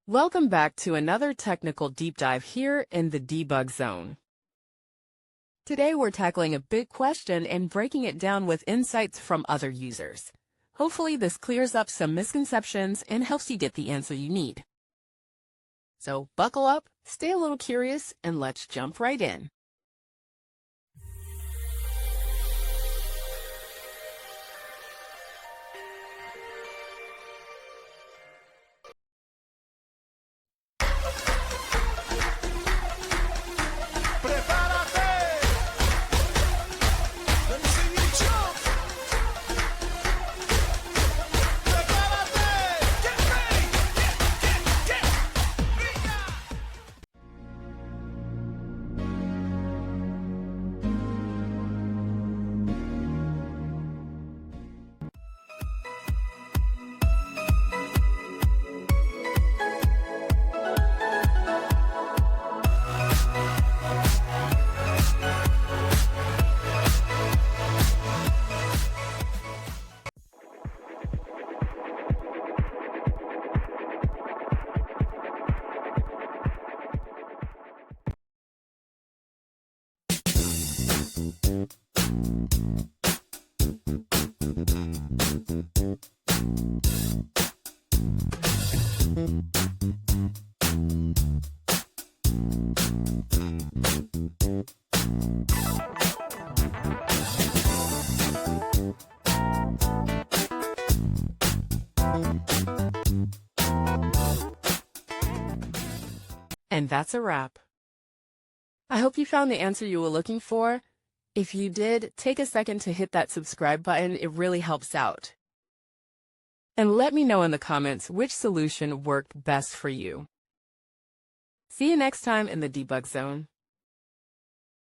Welcome back to another technical deep dive here in the debug zone. Today we're tackling a big question and breaking it down with insights from other users. Hopefully this clears up some misconceptions and helps you get the answer you need. So buckle up, stay a little curious, and let's jump right in. And that's a wrap. I hope you found the answer you were looking for. If you did, take a second to hit that subscribe button. It really helps out. And let me know in the comments which solution worked best for you. See you next time in the debug zone.